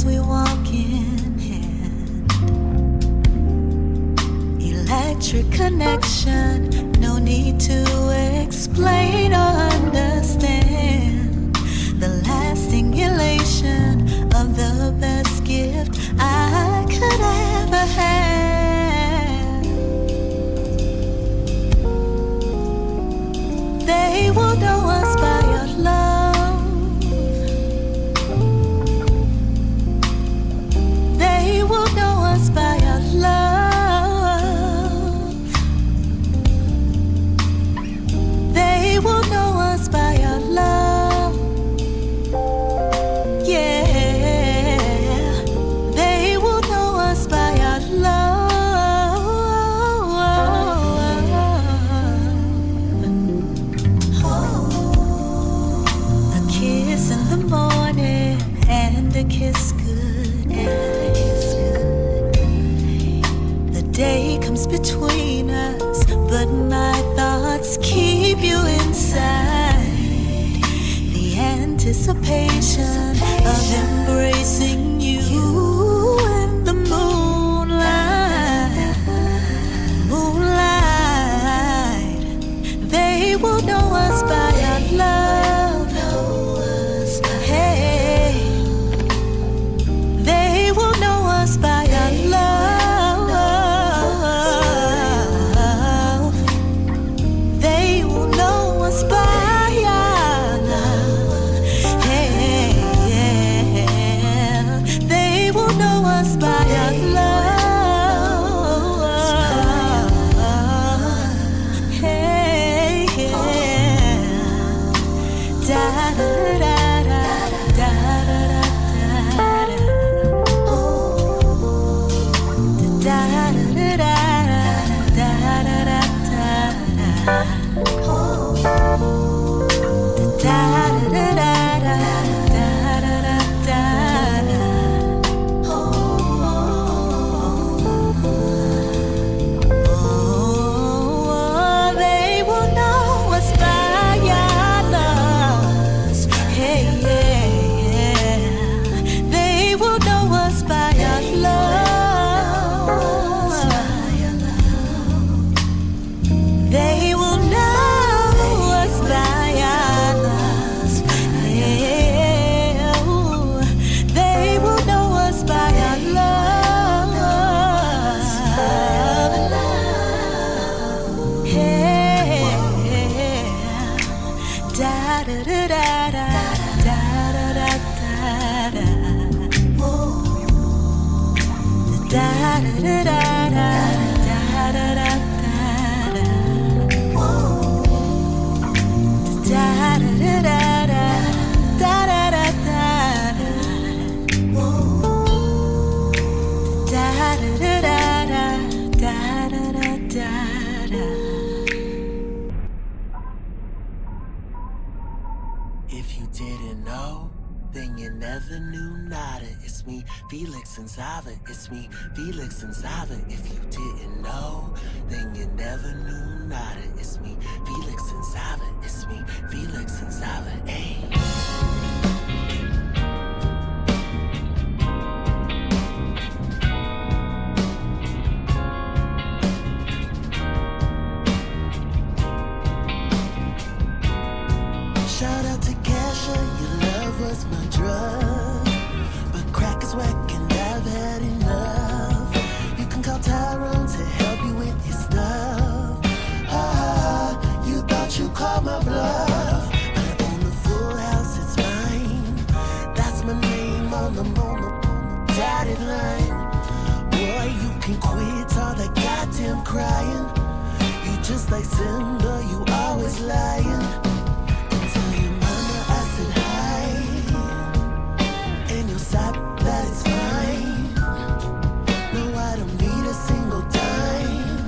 as we walk in hand. Electric connection, no need to explain or understand. The lasting elation of the best gift I could ever have. They will know us by our love. They will know us by our love. They will know us by our love. Yeah, they will know us by our love. A kiss in the morning and a kiss goodnight. The day comes between us, but my thoughts keep you inside. The anticipation of embracing you in the moonlight. Moonlight. They will know us by our love. Hey, they will know us by our love. They will know us by our love. Hey, yeah. They will know us by our love. Hey, yeah. Da da da da da da da da. Da da da da da da da. They will know us by our love. Hey, yeah. They will know us by our love. They will know us by our love. Yeah. They will know us by our love. Hey. Da da da da da da da da da. Da da da da da da da da. Da da da da da da da da da. Da da da da da da da da. If you didn't know, then you never knew nada. It's me, Felix and Zava. It's me, Felix and Zava. If you didn't know, then you never knew nada. It's me, Felix and Zava. It's me, Felix and Zava. Ayy. Shout out to Kesha, your love was my drug. But crack is whack and I've had enough. You can call Tyrone to help you with your stuff. You thought you called my bluff. But I own the full house, it's mine. That's my name on the dotted line. Boy, you can quit all that goddamn crying. You just like Simba, you always lying. That it's fine. No, I don't need a single dime.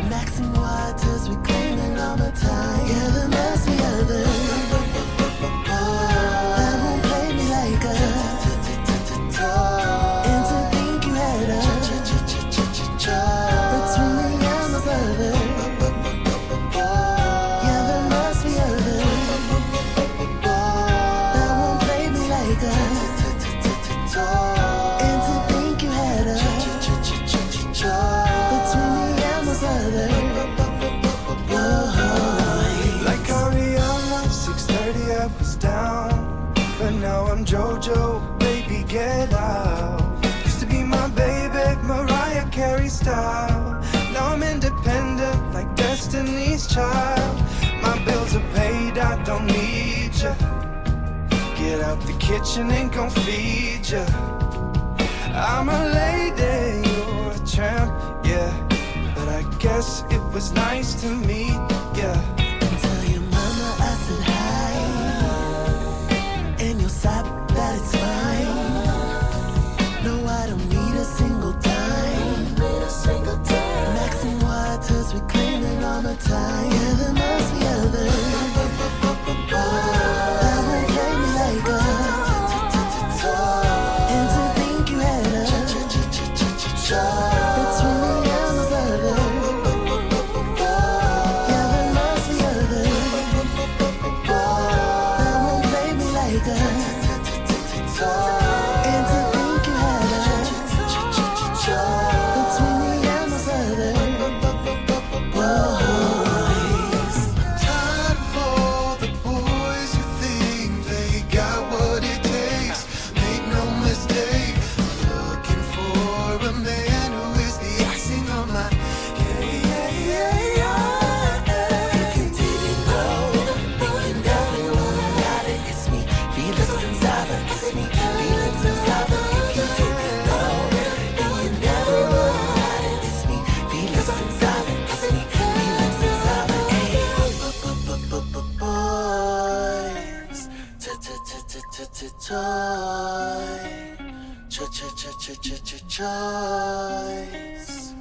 Maxing waters, we claiming all the time. Yeah, there must be others that won't play me like us. And to think you had us between me and those others. Yeah, there must Destiny's Child. My bills are paid, I don't need ya. Get out the kitchen, ain't gon' feed ya. I'm a lady, you're a tramp, yeah. But I guess it was nice to meet ya. And tell your mama I said hi, and you'll stop that it's fine. No, I don't need a single dime. Max and waters, we claiming all the time. Yeah, there must be others that would play me like a. And to think you had a between me and those others. Yeah, there must be others that won't play me like a. And to think you had a between me and those others. Time for the boys who think they got what it takes. Make no mistake, looking for a man who is the icing on my cake. If you didn't know, then you never know that it's me. Felix and Zava, it's me. Felix and Zava. If you didn't know, then you never know that it's me. Felix and Zava, it's me. Felix and Zava, hey. Boys, toy, choice.